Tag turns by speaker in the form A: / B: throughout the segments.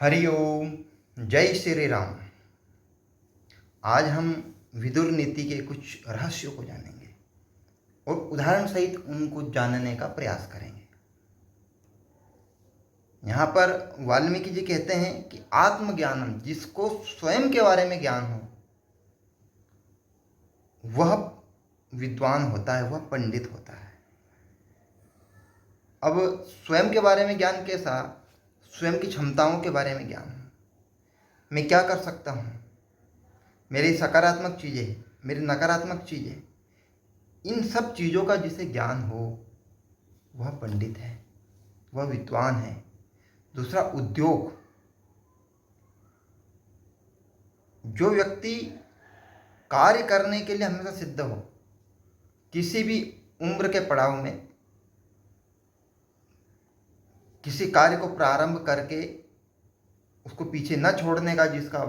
A: हरि ओम। जय श्री राम। आज हम विदुर नीति के कुछ रहस्यों को जानेंगे और उदाहरण सहित उनको जानने का प्रयास करेंगे। यहाँ पर वाल्मीकि जी कहते हैं कि आत्मज्ञानम, जिसको स्वयं के बारे में ज्ञान हो वह विद्वान होता है, वह पंडित होता है। अब स्वयं के बारे में ज्ञान कैसा? स्वयं की क्षमताओं के बारे में ज्ञान हो, मैं क्या कर सकता हूँ, मेरी सकारात्मक चीज़ें, मेरी नकारात्मक चीज़ें, इन सब चीज़ों का जिसे ज्ञान हो वह पंडित है, वह विद्वान है। दूसरा, उद्योग। जो व्यक्ति कार्य करने के लिए हमेशा सिद्ध हो, किसी भी उम्र के पड़ाव में किसी कार्य को प्रारंभ करके उसको पीछे न छोड़ने का जिसका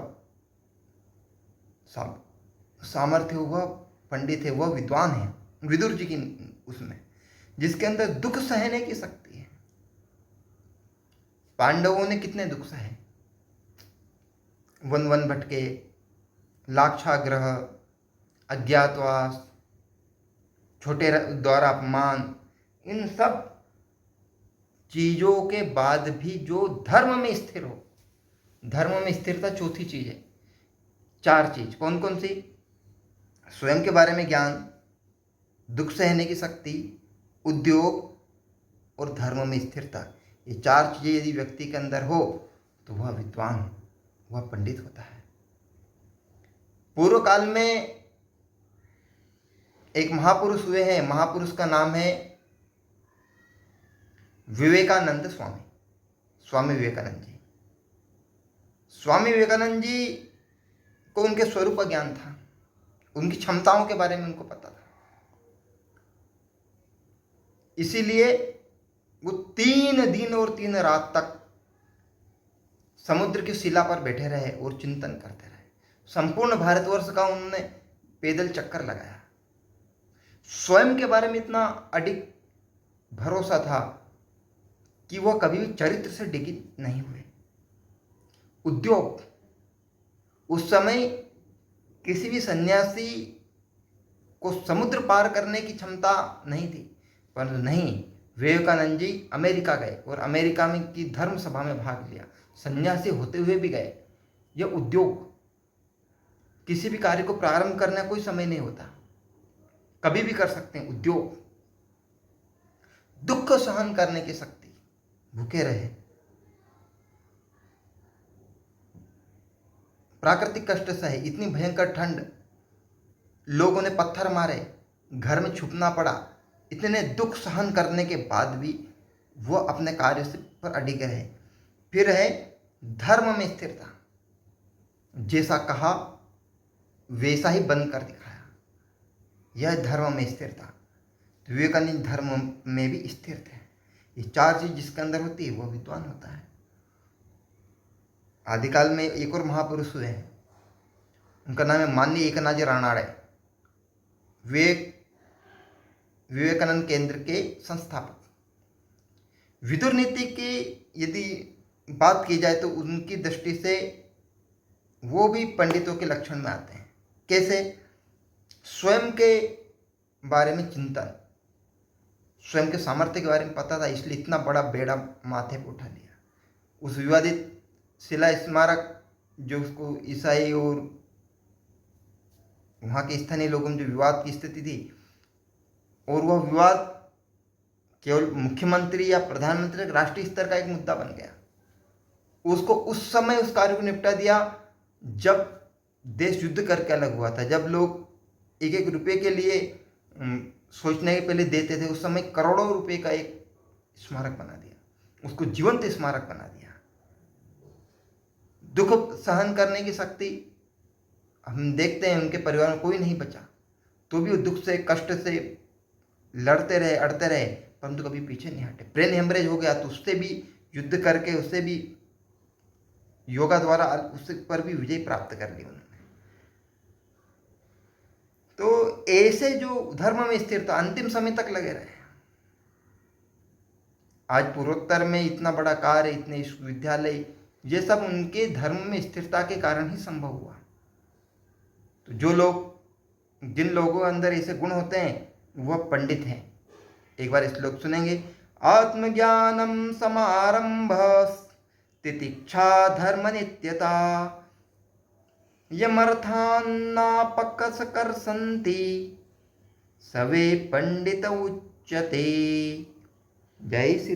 A: सामर्थ्य हो, वह पंडित है, वह विद्वान है। विदुर जी की उसमें जिसके अंदर दुख सहने की शक्ति है। पांडवों ने कितने दुख सहे, वन वन भटके, लाक्षाग्रह, अज्ञातवास, छोटे द्वारा अपमान, इन सब चीजों के बाद भी जो धर्म में स्थिर हो, धर्म में स्थिरता चौथी चीज है। चार चीज कौन कौन सी? स्वयं के बारे में ज्ञान, दुख सहने की शक्ति, उद्योग और धर्म में स्थिरता। ये चार चीजें यदि व्यक्ति के अंदर हो तो वह विद्वान, वह पंडित होता है। पूर्व काल में एक महापुरुष हुए हैं, महापुरुष का नाम है विवेकानंद स्वामी, स्वामी विवेकानंद जी। स्वामी विवेकानंद जी को उनके स्वरूप का ज्ञान था, उनकी क्षमताओं के बारे में उनको पता था। इसीलिए वो 3 दिन और 3 रात तक समुद्र की शिला पर बैठे रहे और चिंतन करते रहे। संपूर्ण भारतवर्ष का उन्होंने पैदल चक्कर लगाया। स्वयं के बारे में इतना अडिग भरोसा था कि वह कभी भी चरित्र से डिगी नहीं हुए। उद्योग, उस समय किसी भी सन्यासी को समुद्र पार करने की क्षमता नहीं थी, परंतु नहीं, विवेकानंद जी अमेरिका गए और अमेरिका में की धर्म सभा में भाग लिया, सन्यासी होते हुए भी गए। यह उद्योग, किसी भी कार्य को प्रारंभ करने कोई समय नहीं होता, कभी भी कर सकते हैं। उद्योग, दुख सहन करने की शक्ति, भूखे रहे, प्राकृतिक कष्ट सहे, इतनी भयंकर ठंड, लोगों ने पत्थर मारे, घर में छुपना पड़ा, इतने दुख सहन करने के बाद भी वह अपने कार्य से पर अडिग रहे। फिर है धर्म में स्थिरता, जैसा कहा वैसा ही बंद कर दिखाया, यह धर्म में स्थिरता। विवेकानंद धर्म में भी स्थिर थे। ये चार चीज जिसके अंदर होती है वह विद्वान होता है। आदिकाल में एक और महापुरुष हुए हैं, उनका नाम है माननीय एकनाथ रानाड़े, विवेकानंद केंद्र के संस्थापक। विदुर नीति की यदि बात की जाए तो उनकी दृष्टि से वो भी पंडितों के लक्षण में आते हैं। कैसे? स्वयं के बारे में चिंतन, स्वयं के सामर्थ्य के बारे में पता था, इसलिए इतना बड़ा बेड़ा माथे पर उठा लिया। उस विवादित शिला स्मारक जो उसको ईसाई और वहाँ के स्थानीय लोगों में जो विवाद की स्थिति थी, और वह विवाद केवल मुख्यमंत्री या प्रधानमंत्री के राष्ट्रीय स्तर का एक मुद्दा बन गया। उसको उस समय उस कार्य को निपटा दिया जब देश युद्ध करके अलग हुआ था, जब लोग एक एक रुपये के लिए सोचने के पहले देते थे। उस समय करोड़ों रुपए का एक स्मारक बना दिया, उसको जीवंत स्मारक बना दिया। दुख सहन करने की शक्ति, हम देखते हैं उनके परिवार में कोई नहीं बचा, तो भी वो दुख से, कष्ट से लड़ते रहे, अड़ते रहे, परंतु कभी पीछे नहीं हटे। ब्रेन हेमरेज हो गया तो उससे भी युद्ध करके, उससे भी योगा द्वारा उससे पर भी विजय प्राप्त कर ली उन्होंने। तो ऐसे जो धर्म में स्थिरता, अंतिम समय तक लगे रहे। आज पूर्वोत्तर में इतना बड़ा कार्य, इतने विश्वविद्यालय, ये सब उनके धर्म में स्थिरता के कारण ही संभव हुआ। तो जिन लोगों के अंदर ऐसे गुण होते हैं वह पंडित हैं। एक बार श्लोक सुनेंगे। आत्मज्ञानम समारंभ तितिक्षा धर्म नित्यता यमर्थान्नापकसकर्षन्ति सवे पंडित उच्यते। जय श्री